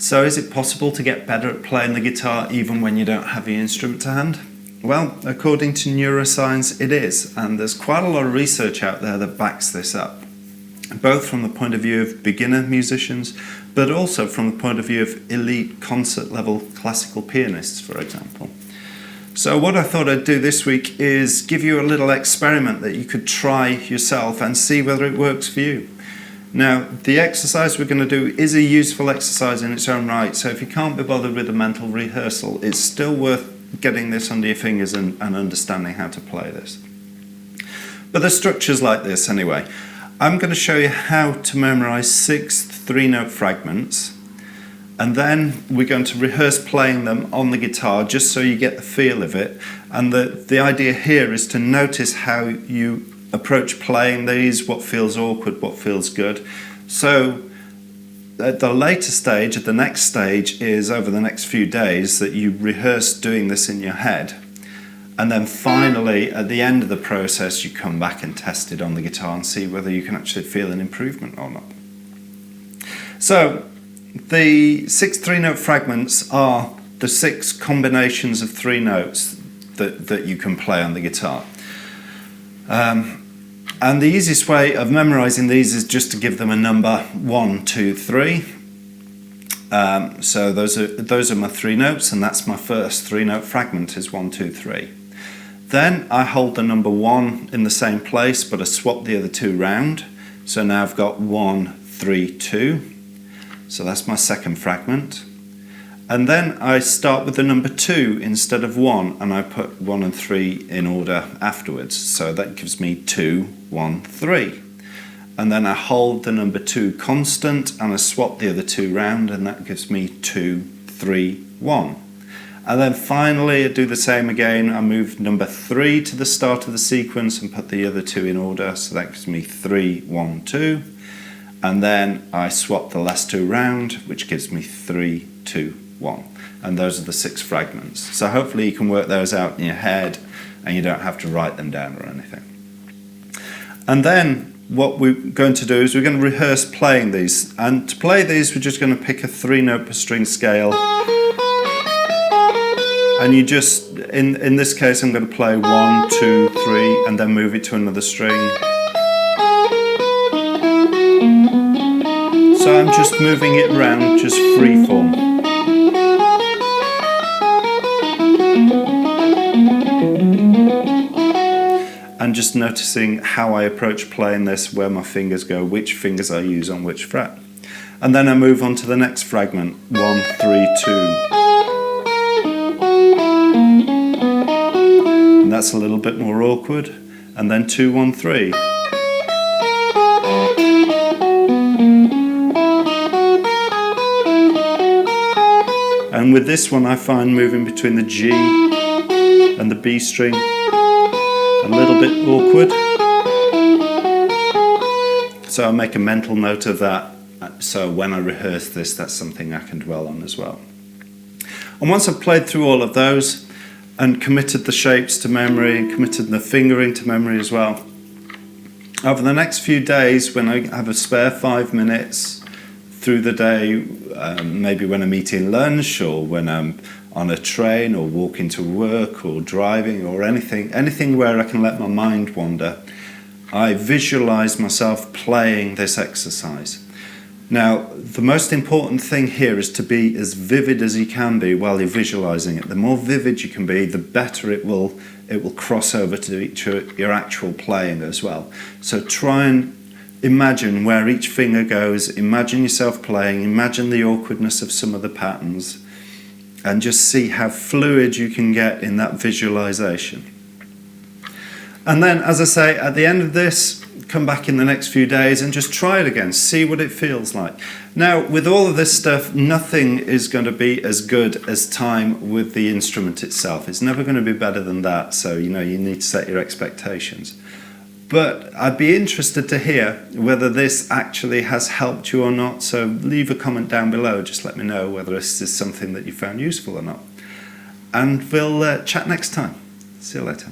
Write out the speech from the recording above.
So is it possible to get better at playing the guitar even when you don't have the instrument to hand? Well, according to Neuroscience, it is, and there's quite a lot of research out there that backs this up, both from the point of view of beginner musicians, but also from the point of view of elite concert-level classical pianists, for example. So what I thought I'd do this week is give you a little experiment that you could try yourself and see whether it works for you. Now, the exercise we're going to do is a useful exercise in its own right, so if you can't be bothered with a mental rehearsal, it's still worth getting this under your fingers and understanding how to play this. But the structure's like this anyway. I'm going to show you how to memorize 6 3-note fragments, and then we're going to rehearse playing them on the guitar just so you get the feel of it. And the idea here is to notice how you approach playing these, what feels awkward, what feels good. So at the later stage, at the next stage, is over the next few days that you rehearse doing this in your head. And then finally, at the end of the process, you come back and test it on the guitar and see whether you can actually feel an improvement or not. So the 6 3-note fragments are the 6 combinations of 3 notes that you can play on the guitar. And the easiest way of memorizing these is just to give them a number 1, 2, 3. So those are my 3 notes, and that's my first 3-note fragment is 1, 2, 3. Then I hold the number 1 in the same place, but I swap the other 2 round. So now I've got 1, 3, 2. So that's my second fragment. And then I start with the number 2 instead of 1, and I put 1 and 3 in order afterwards. So that gives me 2, 1, 3. And then I hold the number 2 constant, and I swap the other 2 round, and that gives me 2, 3, 1. And then finally I do the same again. I move number 3 to the start of the sequence and put the other 2 in order. So that gives me 3, 1, 2. And then I swap the last 2 round, which gives me 3, 2, 1. And those are the 6 fragments. So hopefully you can work those out in your head and you don't have to write them down or anything. And then what we're going to do is we're going to rehearse playing these. And to play these, we're just going to pick a 3-note per string scale. And you just, in this case, I'm going to play 1, 2, 3, and then move it to another string. So I'm just moving it around, just free form. And just noticing how I approach playing this, where my fingers go, which fingers I use on which fret. And then I move on to the next fragment, 1, 3, 2. And that's a little bit more awkward. And then 2, 1, 3. And with this one I find moving between the G and the B string a little bit awkward. So I'll make a mental note of that, so when I rehearse this, that's something I can dwell on as well. And once I've played through all of those and committed the shapes to memory and committed the fingering to memory as well, over the next few days, when I have a spare 5 minutes through the day, maybe when I'm eating lunch or when I'm on a train or walking to work or driving or anything where I can let my mind wander, I visualize myself playing this exercise. Now, the most important thing here is to be as vivid as you can be while you're visualizing it. The more vivid you can be, the better it will cross over to your actual playing as well. So try and imagine where each finger goes, imagine yourself playing, imagine the awkwardness of some of the patterns, and just see how fluid you can get in that visualization. And then, as I say, at the end of this, come back in the next few days and just try it again, see what it feels like. Now, with all of this stuff, nothing is going to be as good as time with the instrument itself. It's never going to be better than that, so you need to set your expectations. But I'd be interested to hear whether this actually has helped you or not, so leave a comment down below, just let me know whether this is something that you found useful or not. And we'll chat next time. See you later.